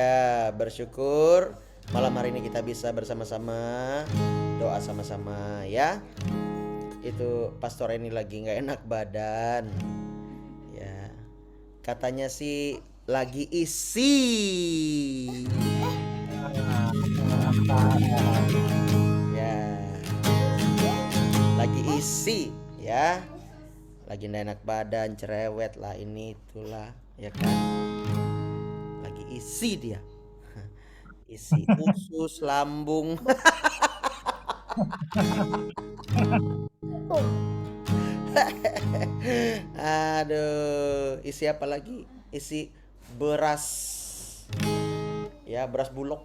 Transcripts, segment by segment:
Ya, bersyukur malam hari ini kita bisa bersama-sama doa sama-sama ya. Itu pastor ini lagi nggak enak badan. Ya, katanya sih lagi isi. Ya, lagi isi ya. Lagi nggak enak badan, cerewet lah ini itulah, ya kan? Lagi isi dia. Isi usus, lambung. Aduh, isi apa lagi? Isi beras. Ya, beras bulog.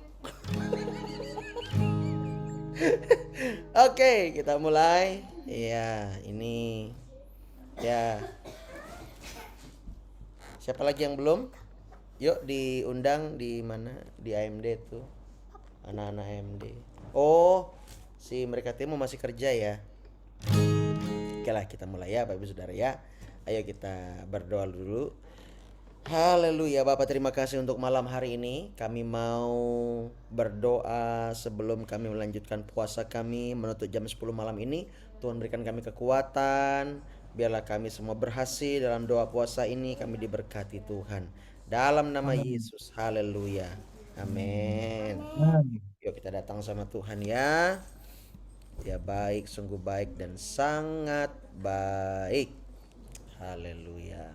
Oke, kita mulai. Iya, ini ya. Siapa lagi yang belum? Yuk diundang di mana? Di AMD tuh. Anak-anak AMD. Oh, si mereka Timo masih kerja ya. Oke lah, kita mulai ya Bapak Ibu Saudara ya. Ayo kita berdoa dulu. Haleluya Bapak, terima kasih untuk malam hari ini. Kami mau berdoa sebelum kami melanjutkan puasa kami menutup jam 10 malam ini. Tuhan berikan kami kekuatan. Biarlah kami semua berhasil dalam doa puasa ini. Kami diberkati Tuhan. Dalam nama Yesus. Haleluya. Amin. Yuk kita datang sama Tuhan ya. Dia baik, sungguh baik dan sangat baik. Haleluya.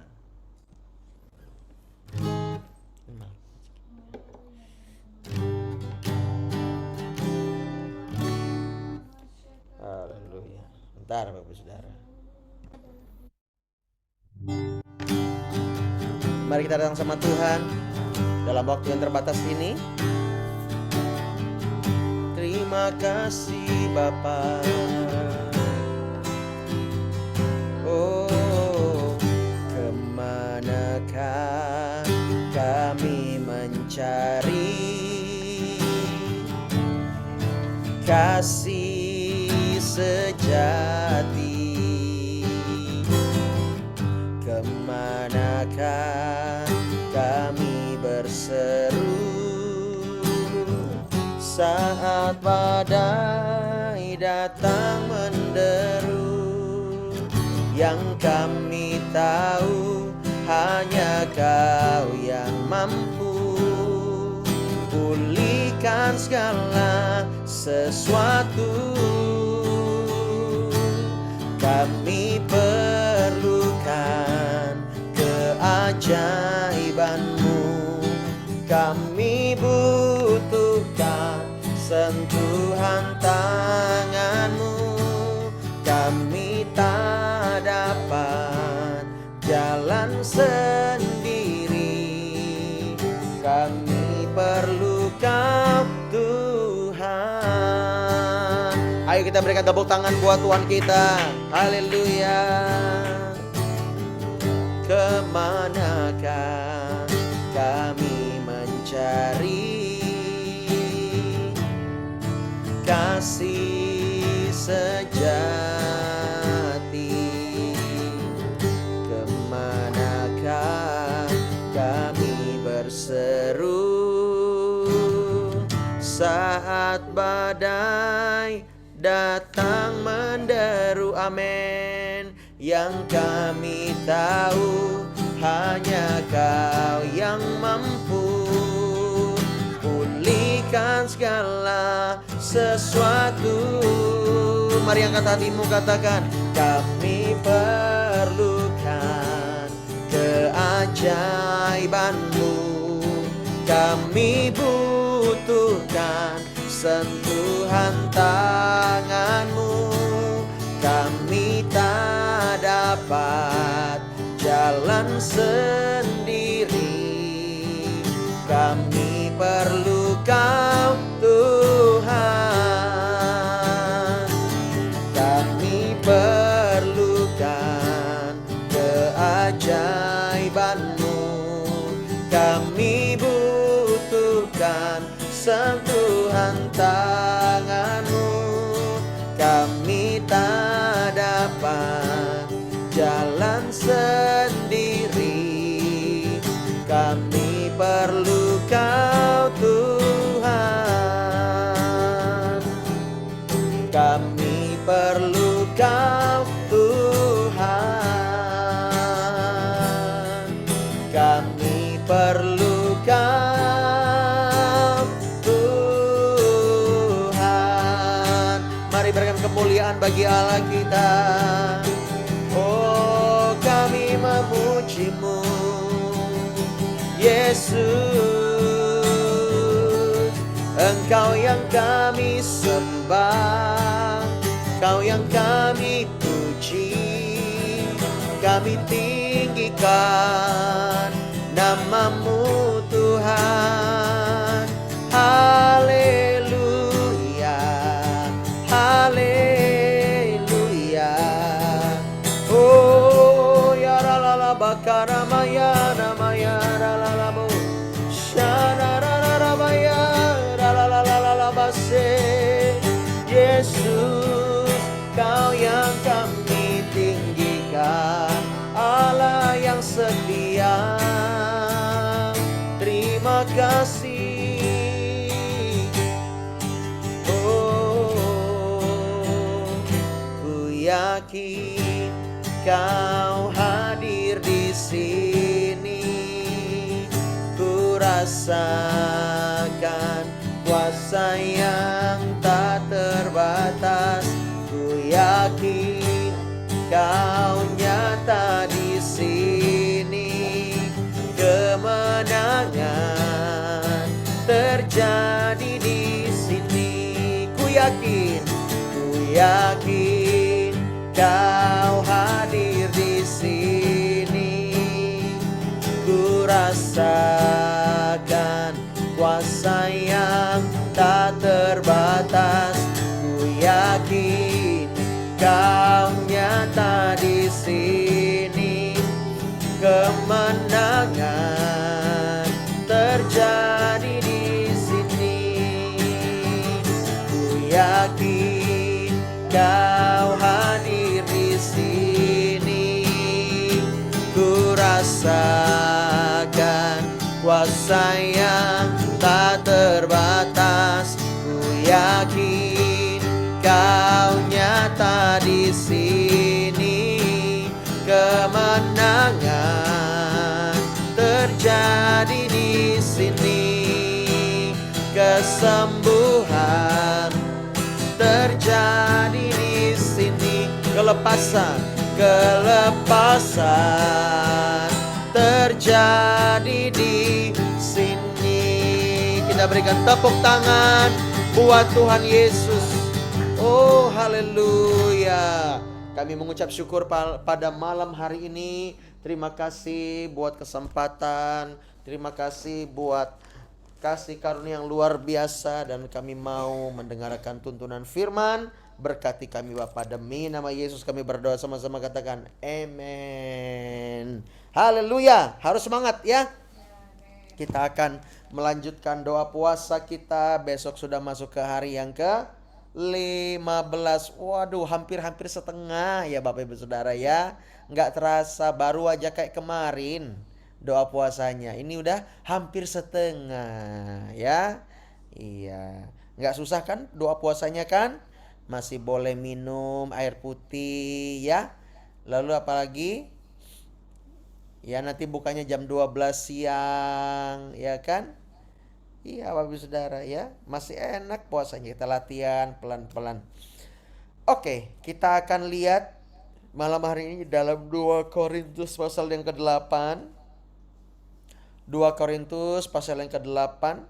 Haleluya. Bentar Bapak Saudara. Mari kita datang sama Tuhan dalam waktu yang terbatas ini. Terima kasih Bapa. Oh, kemanakah kami mencari kasih sejati? Kemanakah kami berseru saat badai datang menderu? Yang kami tahu hanya Kau yang mampu pulihkan segala sesuatu. Kami perlukan keajaiban-Mu. Kami butuhkan sentuhan tangan-Mu. Kami tak dapat jalan sendiri. Kami perlu Kau Tuhan. Ayo kita berikan tepuk tangan buat Tuhan kita. Haleluya. Kemanakah kami mencari kasih sejati? Kemanakah kami berseru saat badai datang menderu? Amin. Yang kami tahu hanya Kau yang mampu pulihkan segala sesuatu. Mari angkat hatimu, katakan, kami perlukan keajaiban-Mu. Kami butuhkan sentuhan tangan-Mu. Kami tak dapat jalan sendiri. Kami perlu Kau Tuhan. Kami perlukan keajaiban-Mu. Kami butuhkan sentuhan tangan-Mu. Kami tak dapat jalan sendiri. Kami perlu Kau Allah kita. Oh, kami memuji-Mu, Yesus. Engkau yang kami sembah, Engkau yang kami puji, kami tinggikan nama-Mu Tuhan. Haleluya, haleluya. Oh, ya ralala bakara maya namaya ralalamu shana rararabaya ralalalala base. Yesus, Kau yang kami tinggikan, Allah yang setia. Terima kasih. Yakin Kau hadir di sini, ku rasakan kuasa yang tak terbatas. Ku yakin Kau nyata di sini, kemenangan terjadi di sini. Ku yakin Kau hadir di sini, ku rasakan kuasa yang tak terbatas. Ku yakin Kau nyata di sini, kemenangan terjadi di sini. Ku yakin Kau hadir di sini, ku rasakan kuasa yang tak terbatas. Ku yakin Kau nyata di sini, kemenangan terjadi di sini, kesembuhan terjadi di sini, kelepasan terjadi di sini. Kita berikan tepuk tangan buat Tuhan Yesus. Oh, haleluya. Kami mengucap syukur pada malam hari ini. Terima kasih buat kesempatan, terima kasih buat kasih karunia yang luar biasa, dan kami mau mendengarkan tuntunan firman. Berkati kami Bapa, demi nama Yesus kami berdoa, sama-sama katakan amen. Haleluya. Harus semangat ya. Kita akan melanjutkan doa puasa kita. Besok sudah masuk ke hari yang ke-15. Waduh, hampir setengah ya Bapak Ibu Saudara ya. Nggak terasa, baru aja kayak kemarin doa puasanya. Ini udah hampir setengah ya. Iya, nggak susah kan doa puasanya kan? Masih boleh minum air putih ya. Lalu apalagi? Ya nanti bukanya jam 12 siang ya kan? Iya Bapak Ibu Saudara ya. Masih enak puasanya, kita latihan pelan-pelan. Oke, kita akan lihat malam hari ini dalam 2 Korintus pasal yang ke-8. 2 Korintus pasal yang ke-8.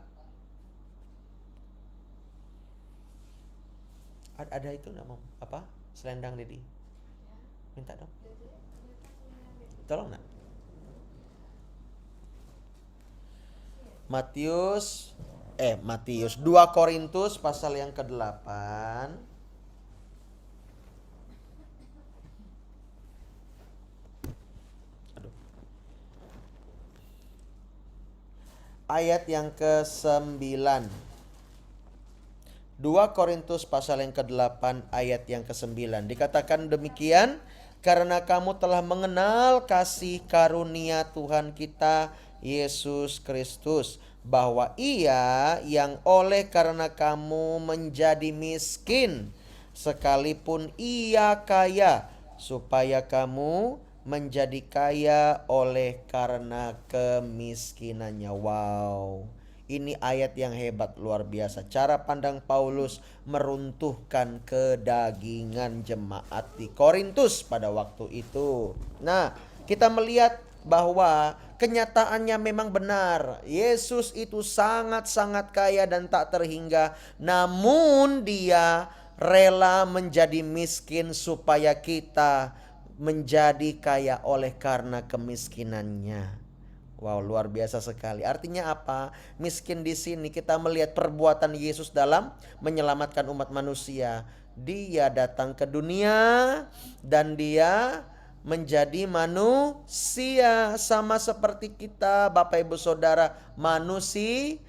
Ada itu nama apa? Selendang Dedi. Minta dong. Tolong nak. Matius 2 Korintus pasal yang ke-8. Ayat yang ke-9. 2 Korintus pasal yang ke-8 ayat yang ke-9. Dikatakan demikian, karena kamu telah mengenal kasih karunia Tuhan kita Yesus Kristus, bahwa Ia yang oleh karena kamu menjadi miskin, sekalipun Ia kaya, supaya kamu menjadi kaya oleh karena kemiskinannya. Wow, Ini ayat yang hebat, luar biasa. Cara pandang Paulus meruntuhkan kedagingan jemaat di Korintus pada waktu itu. Nah, kita melihat bahwa kenyataannya memang benar. Yesus itu sangat-sangat kaya dan tak terhingga. Namun dia rela menjadi miskin supaya kita menjadi kaya oleh karena kemiskinannya. Wow, luar biasa sekali. Artinya apa? Miskin di sini kita melihat perbuatan Yesus dalam menyelamatkan umat manusia. Dia datang ke dunia dan dia menjadi manusia sama seperti kita, Bapak Ibu Saudara, manusia.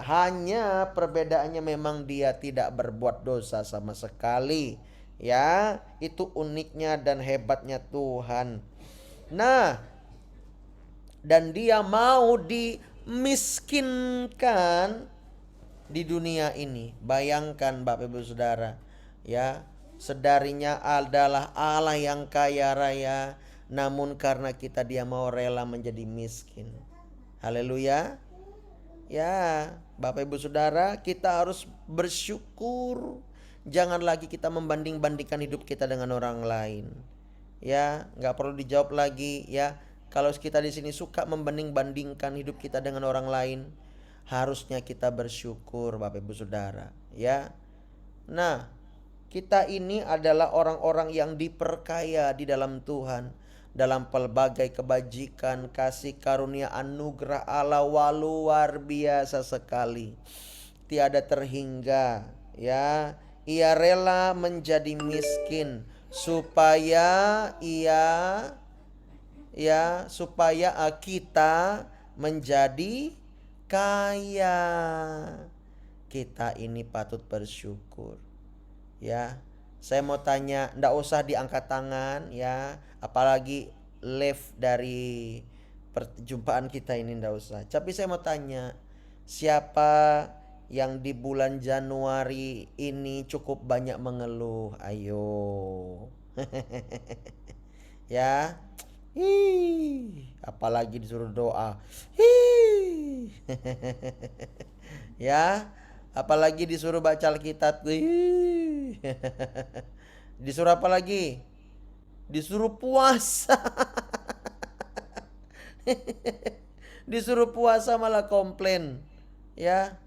Hanya perbedaannya memang dia tidak berbuat dosa sama sekali. Ya, itu uniknya dan hebatnya Tuhan. Nah, dan dia mau dimiskinkan di dunia ini. Bayangkan Bapak Ibu Saudara, ya, sedarinya adalah Allah yang kaya raya, namun karena kita dia mau rela menjadi miskin. Haleluya. Ya, Bapak Ibu Saudara, kita harus bersyukur. Jangan lagi kita membanding-bandingkan hidup kita dengan orang lain. Ya, nggak perlu dijawab lagi ya. Kalau kita di sini suka membanding-bandingkan hidup kita dengan orang lain, harusnya kita bersyukur Bapak Ibu Saudara, ya. Nah, kita ini adalah orang-orang yang diperkaya di dalam Tuhan, dalam pelbagai kebajikan, kasih karunia anugerah Allah luar biasa sekali. Tiada terhingga, ya. Ia rela menjadi miskin supaya kita menjadi kaya. Kita ini patut bersyukur. Ya, saya mau tanya, ndak usah diangkat tangan ya, apalagi live dari perjumpaan kita ini ndak usah. Tapi saya mau tanya, siapa yang di bulan Januari ini cukup banyak mengeluh? Ayo. Ya. Apalagi disuruh doa. Ya, apalagi disuruh baca Alkitab. Disuruh apa lagi? Disuruh puasa. Disuruh puasa malah komplain. Ya,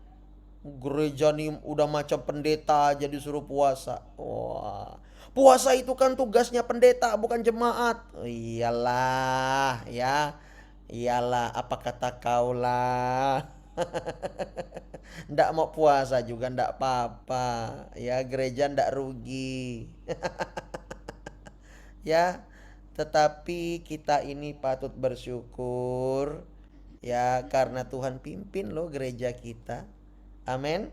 gereja nih udah macam pendeta aja disuruh puasa. Wah, puasa itu kan tugasnya pendeta bukan jemaat. Oh, iyalah ya. Iyalah, apa kata kau lah. Ndak mau puasa juga ndak apa-apa. Ya, gereja ndak rugi. Ya, tetapi kita ini patut bersyukur ya karena Tuhan pimpin loh gereja kita. Amin.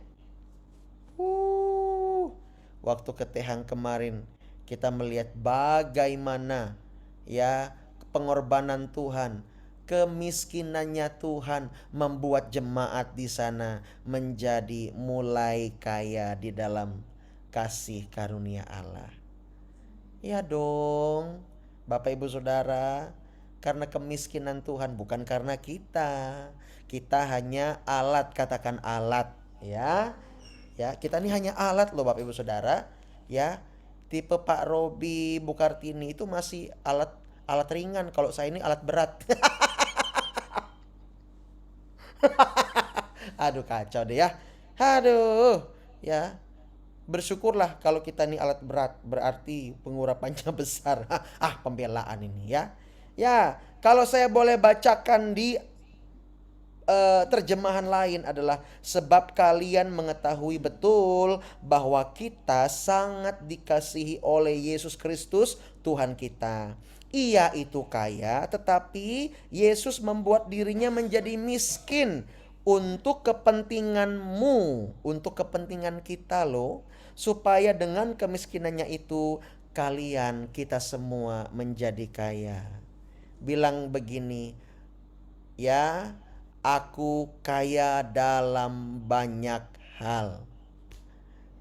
Waktu ke Tehang kemarin kita melihat bagaimana ya pengorbanan Tuhan, kemiskinannya Tuhan membuat jemaat di sana menjadi mulai kaya di dalam kasih karunia Allah. Ya dong, Bapak Ibu Saudara, karena kemiskinan Tuhan bukan karena kita. Kita hanya alat, katakan alat ya. Ya, kita ini hanya alat loh Bapak Ibu Saudara, ya. Tipe Pak Robi Bukartini itu masih alat ringan, kalau saya ini alat berat. Aduh kacau deh ya. Aduh, ya. Bersyukurlah kalau kita ini alat berat, berarti pengurapannya besar. Pembelaan ini ya. Ya, kalau saya boleh bacakan di terjemahan lain adalah sebab kalian mengetahui betul bahwa kita sangat dikasihi oleh Yesus Kristus Tuhan kita. Ia itu kaya, tetapi Yesus membuat dirinya menjadi miskin untuk kepentinganmu, untuk kepentingan kita loh, supaya dengan kemiskinannya itu kalian, kita semua menjadi kaya. Bilang begini, ya, aku kaya dalam banyak hal.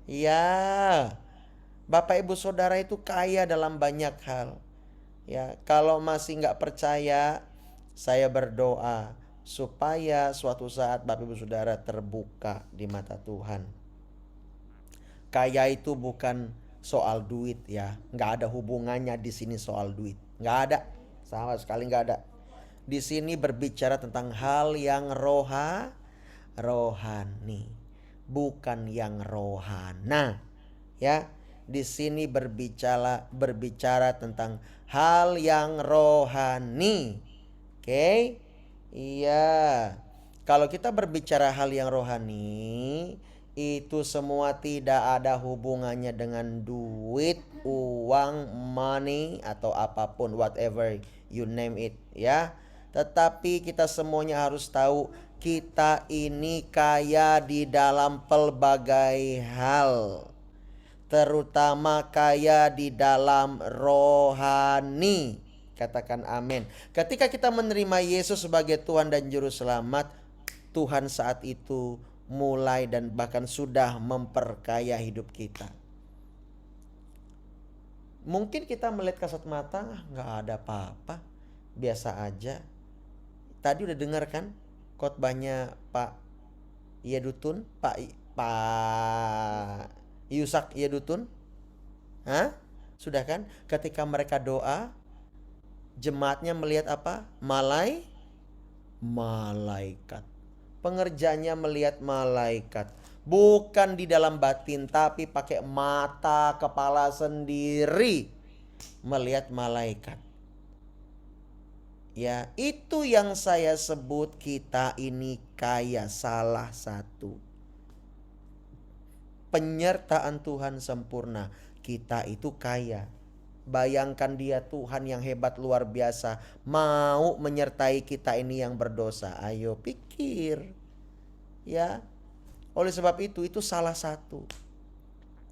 Ya, Bapak Ibu Saudara itu kaya dalam banyak hal. Ya, kalau masih nggak percaya, saya berdoa supaya suatu saat Bapak Ibu Saudara terbuka di mata Tuhan. Kaya itu bukan soal duit ya, nggak ada hubungannya di sini soal duit, nggak ada, sama sekali nggak ada. Di sini berbicara tentang hal yang rohani, bukan yang rohana, ya. Di sini berbicara tentang hal yang rohani, oke? Iya. Kalau kita berbicara hal yang rohani, itu semua tidak ada hubungannya dengan duit, uang, money, atau apapun, whatever you name it, ya. Tetapi kita semuanya harus tahu kita ini kaya di dalam pelbagai hal, terutama kaya di dalam rohani. Katakan amin. Ketika kita menerima Yesus sebagai Tuhan dan Juru Selamat, Tuhan saat itu mulai dan bahkan sudah memperkaya hidup kita. Mungkin kita melihat kasat mata, nggak ada apa-apa, biasa aja. Tadi udah dengar kan khotbahnya Pak Yedutun, Pak Yusak Yedutun? Hah? Sudah kan? Ketika mereka doa, jemaatnya melihat apa? Malaikat. Pengerjanya melihat malaikat. Bukan di dalam batin, tapi pakai mata kepala sendiri melihat malaikat. Ya, itu yang saya sebut kita ini kaya. Salah satu penyertaan Tuhan sempurna, kita itu kaya. Bayangkan dia Tuhan yang hebat luar biasa mau menyertai kita ini yang berdosa. Ayo pikir, ya. Oleh sebab itu salah satu.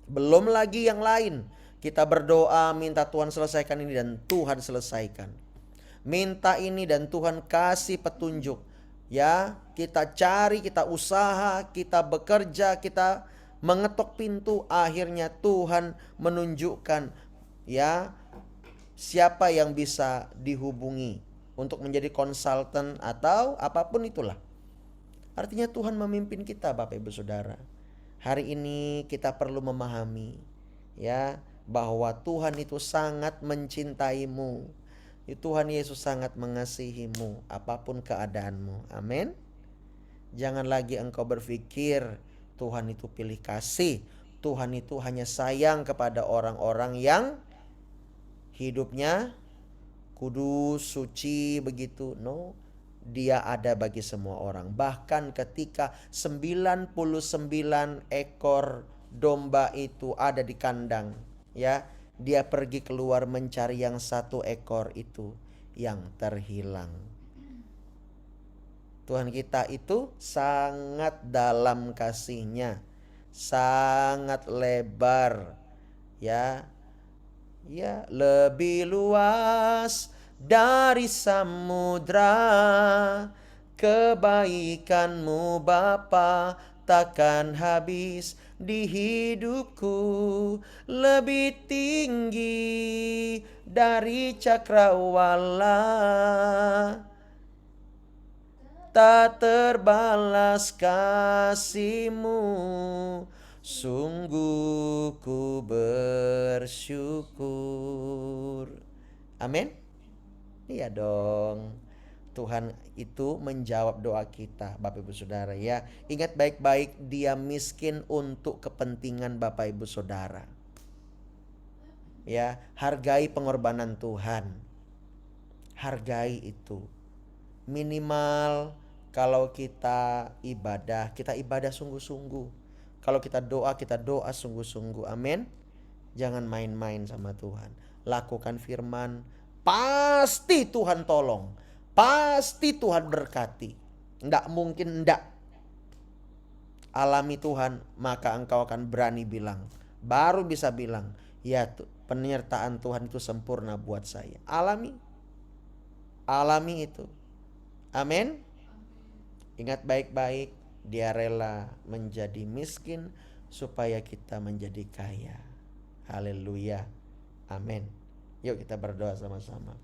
Belum lagi yang lain. Kita berdoa minta Tuhan selesaikan ini dan Tuhan selesaikan. Minta ini dan Tuhan kasih petunjuk. Ya, kita cari, kita usaha, kita bekerja, kita mengetok pintu, akhirnya Tuhan menunjukkan ya siapa yang bisa dihubungi untuk menjadi konsultan atau apapun itulah. Artinya Tuhan memimpin kita Bapak Ibu Saudara. Hari ini kita perlu memahami ya bahwa Tuhan itu sangat mencintaimu. Tuhan Yesus sangat mengasihimu apapun keadaanmu. Amin. Jangan lagi engkau berpikir Tuhan itu pilih kasih. Tuhan itu hanya sayang kepada orang-orang yang hidupnya kudus, suci begitu. No. Dia ada bagi semua orang. Bahkan ketika 99 ekor domba itu ada di kandang, ya, dia pergi keluar mencari yang 1 ekor itu yang terhilang. Tuhan kita itu sangat dalam kasihnya, sangat lebar, ya. Ya, lebih luas dari samudra, kebaikanmu Bapa takkan habis di hidupku, lebih tinggi dari cakrawala, tak terbalas kasihmu, sungguh ku bersyukur. Amin. Iya dong. Tuhan itu menjawab doa kita Bapak Ibu Saudara ya. Ingat baik-baik, dia miskin untuk kepentingan Bapak Ibu Saudara. Ya, hargai pengorbanan Tuhan. Hargai itu. Minimal kalau kita ibadah sungguh-sungguh. Kalau kita doa sungguh-sungguh. Amin. Jangan main-main sama Tuhan. Lakukan firman, pasti Tuhan tolong. Pasti Tuhan berkati. Nggak mungkin enggak. Alami Tuhan, maka engkau akan berani bilang. Baru bisa bilang, ya penyertaan Tuhan itu sempurna buat saya. Alami. Alami itu. Amin. Ingat baik-baik, dia rela menjadi miskin supaya kita menjadi kaya. Haleluya. Amin. Yuk kita berdoa sama-sama.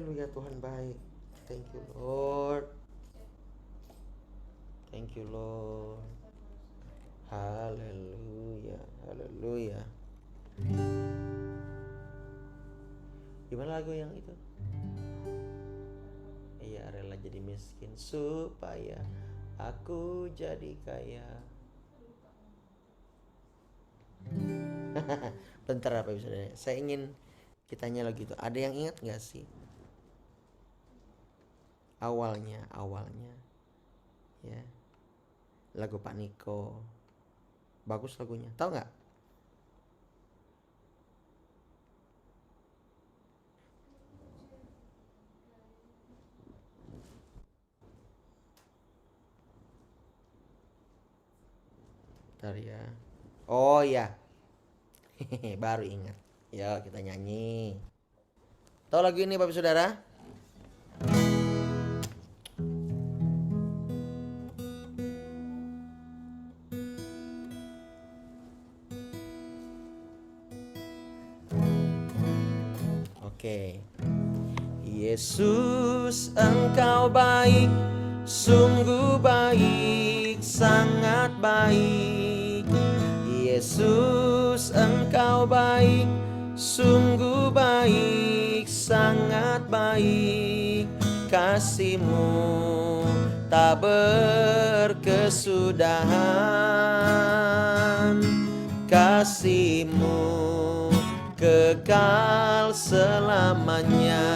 Haleluya, Tuhan baik. Thank you Lord. Thank you Lord. Haleluya, haleluya. Gimana lagu yang itu? Iya, rela jadi miskin supaya aku jadi kaya. Bentar apa bisa? Saya ingin kitanya lagu itu. Ada yang ingat nggak sih? Awalnya, ya. Lagu Pak Niko. Bagus lagunya. Tahu nggak? Bentar ya. Oh ya, baru ingat. Ya kita nyanyi. Tahu lagu ini Bapak Saudara? Oke. Yesus, Engkau baik, sungguh baik, sangat baik. Yesus, Engkau baik, sungguh baik, sangat baik. Kasih-Mu tak berkesudahan, kasih-Mu kekal selamanya.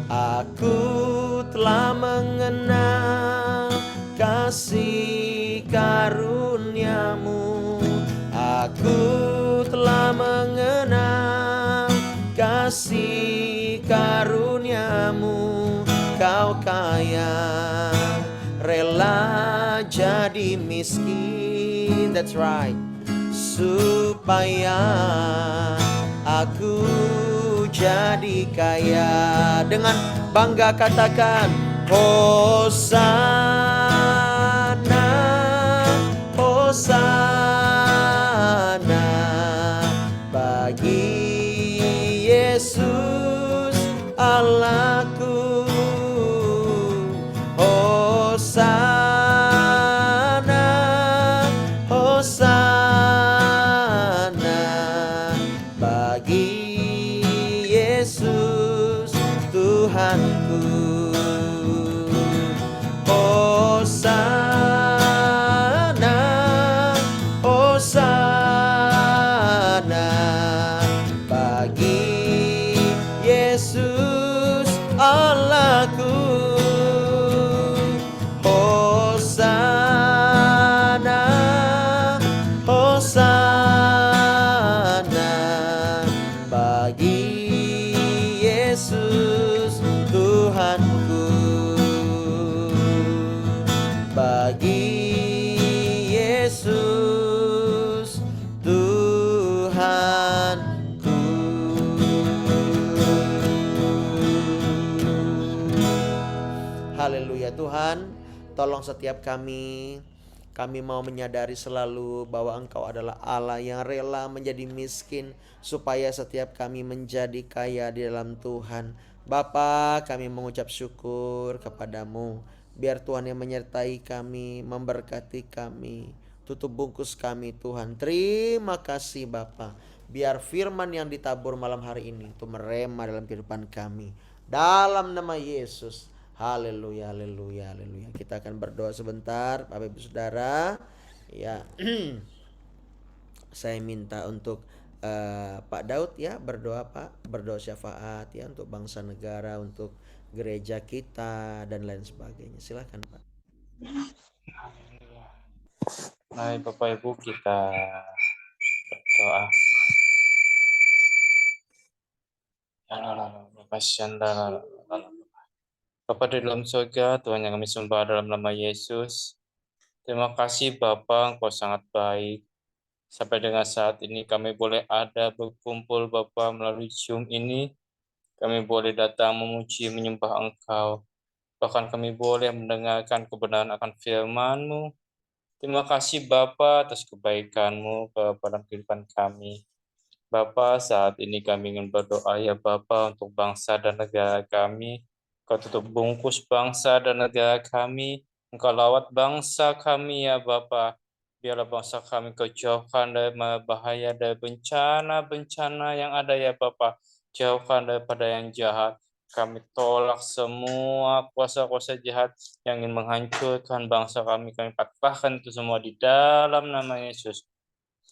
Aku telah mengenal kasih karunia-Mu. Aku telah mengenal kasih karunia-Mu. Kau kaya, rela jadi miskin. That's right. Supaya aku jadi kaya. Dengan bangga katakan Hosana, Hosana bagi Yesus Allahku. Hosana, Hosana bagi Yesus Tuhanku. Hosana, Hosana bagi Yesus Allahku. Hosana, Hosana bagi Yesus Tuhanku. Bagi Yesus Tuhanku. Haleluya Tuhan, tolong setiap kami mau menyadari selalu bahwa Engkau adalah Allah yang rela menjadi miskin supaya setiap kami menjadi kaya di dalam Tuhan. Bapa, kami mengucap syukur kepadamu. Biar Tuhan yang menyertai kami, memberkati kami, tutup bungkus kami Tuhan. Terima kasih Bapa. Biar firman yang ditabur malam hari ini itu merema dalam kehidupan kami. Dalam nama Yesus. Haleluya, haleluya, haleluya. Kita akan berdoa sebentar, Bapak Ibu Saudara. Ya, saya minta untuk Pak Daud ya berdoa Pak, berdoa syafaat ya untuk bangsa negara, untuk gereja kita dan lain sebagainya. Silakan Pak. Hai Bapak Ibu, kita berdoa. Bapa di dalam surga, Tuhan yang kami sembah dalam nama Yesus. Terima kasih Bapa, Engkau sangat baik. Sampai dengan saat ini kami boleh ada berkumpul Bapa melalui Zoom ini. Kami boleh datang memuji, menyembah Engkau. Bahkan kami boleh mendengarkan kebenaran akan firman-Mu. Terima kasih Bapa atas kebaikan-Mu dalam kehidupan kami. Bapa, saat ini kami ingin berdoa ya Bapa untuk bangsa dan negara kami. Kau tutup bungkus bangsa dan negara kami. Engkau lawat bangsa kami ya Bapa. Biarlah bangsa kami kau jauhkan dari bahaya, dari bencana-bencana yang ada ya Bapa. Jauhkan daripada yang jahat. Kami tolak semua kuasa-kuasa jahat yang ingin menghancurkan bangsa kami. Kami patahkan itu semua di dalam nama Yesus.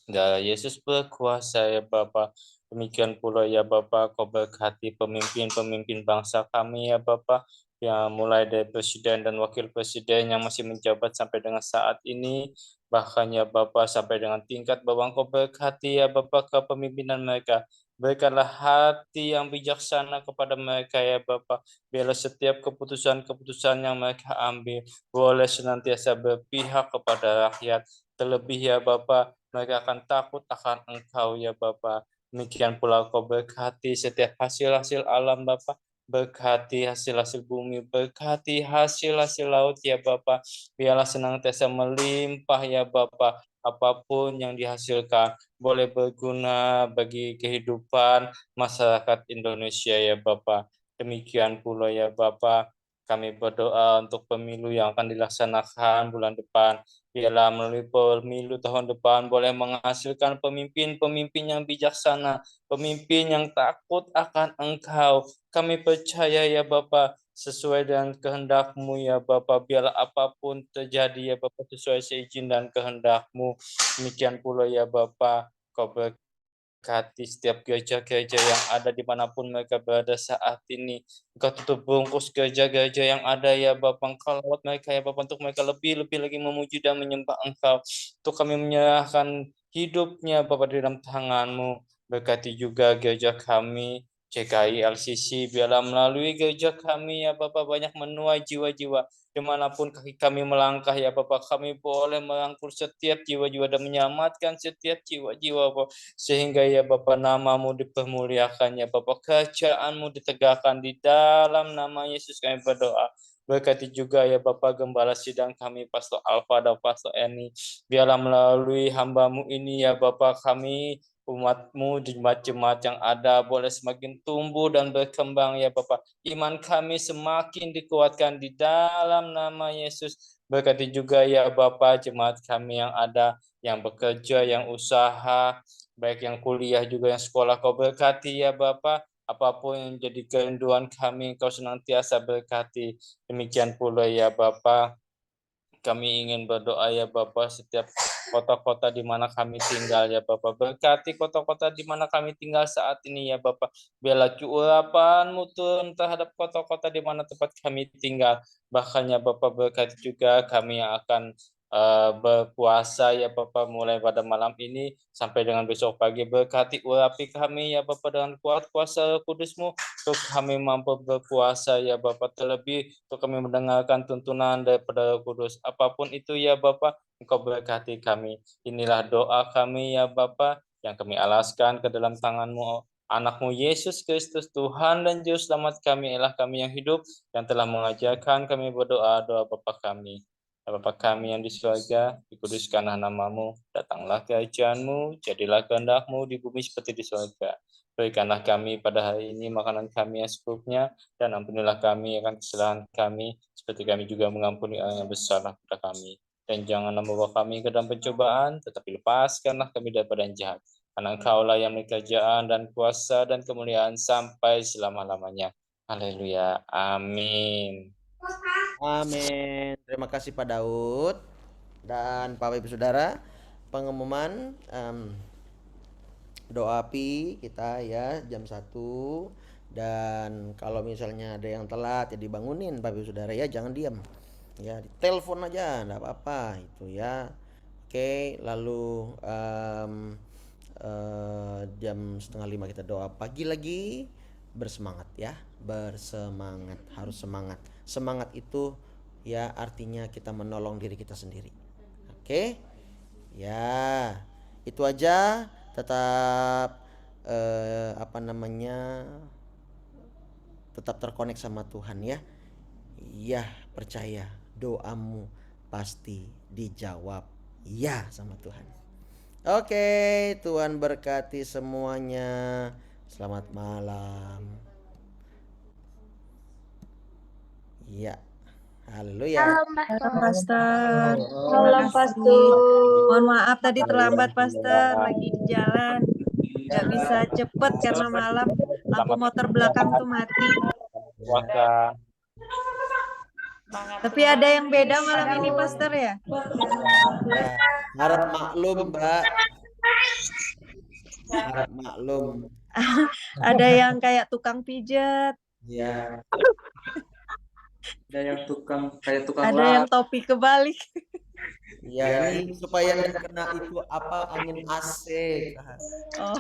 Ya, Yesus berkuasa ya Bapa. Demikian pula ya Bapa, kau berkati pemimpin-pemimpin bangsa kami ya Bapa. Ya, mulai dari presiden dan wakil presiden yang masih menjabat sampai dengan saat ini. Bahkan ya Bapa sampai dengan tingkat bawah, kau berkati ya Bapa kepemimpinan mereka. Berikanlah hati yang bijaksana kepada mereka ya Bapa. Biarlah setiap keputusan-keputusan yang mereka ambil boleh senantiasa berpihak kepada rakyat. Terlebih ya Bapa, mereka akan takut akan Engkau ya Bapa. Demikian pula Kau berkati setiap hasil-hasil alam Bapa, berkati hasil-hasil bumi, berkati hasil-hasil laut ya Bapa. Biarlah senantiasa melimpah ya Bapa. Apapun yang dihasilkan boleh berguna bagi kehidupan masyarakat Indonesia ya Bapa. Demikian pula ya Bapa, kami berdoa untuk pemilu yang akan dilaksanakan bulan depan. Biarlah melalui pemilu tahun depan boleh menghasilkan pemimpin-pemimpin yang bijaksana, pemimpin yang takut akan Engkau. Kami percaya ya Bapa, sesuai dengan kehendak-Mu ya Bapa, biarlah apapun terjadi ya Bapa sesuai seizin dan kehendak-Mu. Demikian pula ya Bapa, Kau berkati setiap gereja-gereja yang ada dimanapun mereka berada saat ini. Engkau tutup bungkus gereja-gereja yang ada ya Bapa. Engkau lawat mereka ya Bapa untuk mereka lebih-lebih lagi memuji dan menyembah Engkau. Untuk kami menyerahkan hidupnya Bapa di dalam tangan-Mu. Berkati juga gereja kami, CKI LCC, biarlah melalui gereja kami ya Bapa banyak menuai jiwa-jiwa. Dimanapun kaki kami melangkah ya Bapa, kami boleh merangkul setiap jiwa-jiwa dan menyelamatkan setiap jiwa-jiwa Bapa. Sehingga ya Bapa nama-Mu dipermuliakan ya Bapa, kerajaan-Mu ditegakkan di dalam nama Yesus kami berdoa. Berkati juga ya Bapa Gembala Sidang kami, Pastor Alfa dan Pastor Eni. Biarlah melalui hamba-Mu ini ya Bapa kami, umat-Mu, jemaat-jemaat yang ada boleh semakin tumbuh dan berkembang ya Bapa. Iman kami semakin dikuatkan di dalam nama Yesus. Berkati juga ya Bapa jemaat kami yang ada, yang bekerja, yang usaha, baik yang kuliah juga yang sekolah. Kau berkati ya Bapa, apapun yang jadi kerinduan kami, Kau senantiasa berkati. Demikian pula ya Bapa, kami ingin berdoa ya Bapa setiap kota-kota di mana kami tinggal ya Bapa. Berkati kota-kota di mana kami tinggal saat ini ya Bapa. Biarlah curapan-Mu turun terhadap kota-kota di mana tempat kami tinggal. Bahkan ya Bapa berkati juga kami yang akan berpuasa ya Bapa mulai pada malam ini sampai dengan besok pagi. Berkati urapi kami ya Bapa dengan kuat kuasa Kudus-Mu untuk kami mampu berpuasa ya Bapa, terlebih untuk kami mendengarkan tuntunan daripada Roh Kudus. Apapun itu ya Bapa, Engkau berkati kami. Inilah doa kami ya Bapa yang kami alaskan ke dalam tangan-Mu, Anak-Mu Yesus Kristus, Tuhan dan Juru Selamat kami, ialah kami yang hidup, yang telah mengajarkan kami berdoa, doa Bapa kami. Bapa kami yang di surga, dikuduskanlah nama-Mu, datanglah kerajaan-Mu, jadilah kehendak-Mu di bumi seperti di surga. Berikanlah kami pada hari ini makanan kami yang secukupnya, dan ampunilah kami akan kesalahan kami, seperti kami juga mengampuni orang yang bersalah kepada kami. Dan janganlah membawa kami ke dalam pencobaan, tetapi lepaskanlah kami daripada yang jahat. Karena Engkaulah yang memiliki kerajaan dan kuasa dan kemuliaan sampai selama-lamanya. Haleluya. Amin. Amin. Terima kasih Pak Daud dan Bapak Ibu Saudara. Pengumuman doa api kita ya jam 1. Dan kalau misalnya ada yang telat ya dibangunin Bapak Ibu Saudara ya, jangan diam. Ya, telepon aja enggak apa-apa itu ya. Oke, lalu jam 4:30 kita doa pagi lagi. Bersemangat ya, bersemangat, harus semangat. Semangat itu ya artinya kita menolong diri kita sendiri. Oke, ya itu aja. Tetap tetap terkonek sama Tuhan ya. Ya, percaya doamu pasti dijawab ya sama Tuhan. Oke, Tuhan berkati semuanya. Selamat malam. Iya. Haleluya. Halo, Pastor. Malam, Terima kasih. Pastor. Mohon maaf tadi terlambat, Pastor. Lagi di jalan. Nggak bisa cepet karena malam. Lampu motor belakang tuh mati. Puasa. Tapi ada yang beda malam ini, Pastor ya? Ya, harap maklum, Mbak. Harap maklum. Ada yang kayak tukang pijat. Ya. Ada yang kayak tukang Ada yang topi kebalik. Ya, ini supaya nggak kena itu apa angin AC. Oh,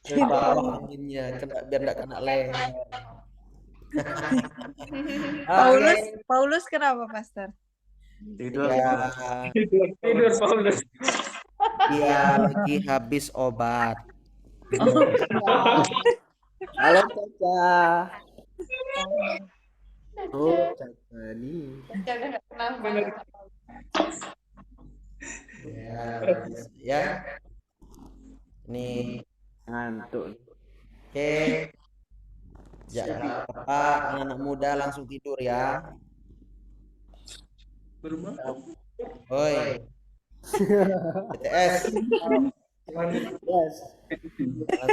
Ke bawah anginnya, biar nggak kena leher. Paulus kenapa, Pastor? tidur. Ya, Tidur Paulus. dia lagi habis obat. Halo Caca. Oh, Caca nih. Ya. Nih Ngantuk. oke. Jangan apa anak muda langsung tidur ya. Oi. BTS.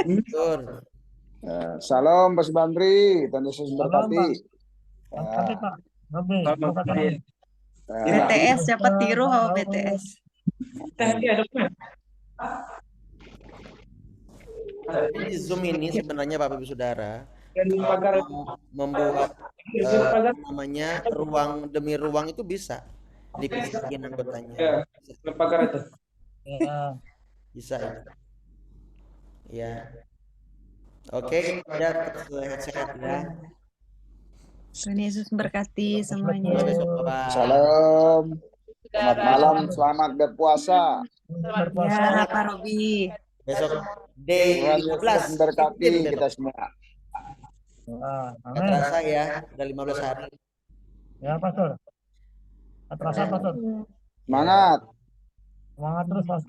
Tidur. Salam Mas Bandri, Tuhan Yesus berkati. BTS, siapa tiru sama BTS? Di Zoom ini sebenarnya Bapak Ibu Saudara membuat namanya ruang demi ruang itu bisa dipisahin anggotanya. Bisa itu. Ya. Oke, kita sehat-sehat ya. Tuhan Yesus berkati semuanya. Sampai besok, Bapak. Salam. Selamat malam, selamat berpuasa. Ya, Pak Robi. Besok day Tuhan Yesus 15 berkati besok. kita semua. Nggak terasa ya, udah 15 hari. Ya, Pastor. Terasa, Pastor. Semangat. Semangat terus, Pastor.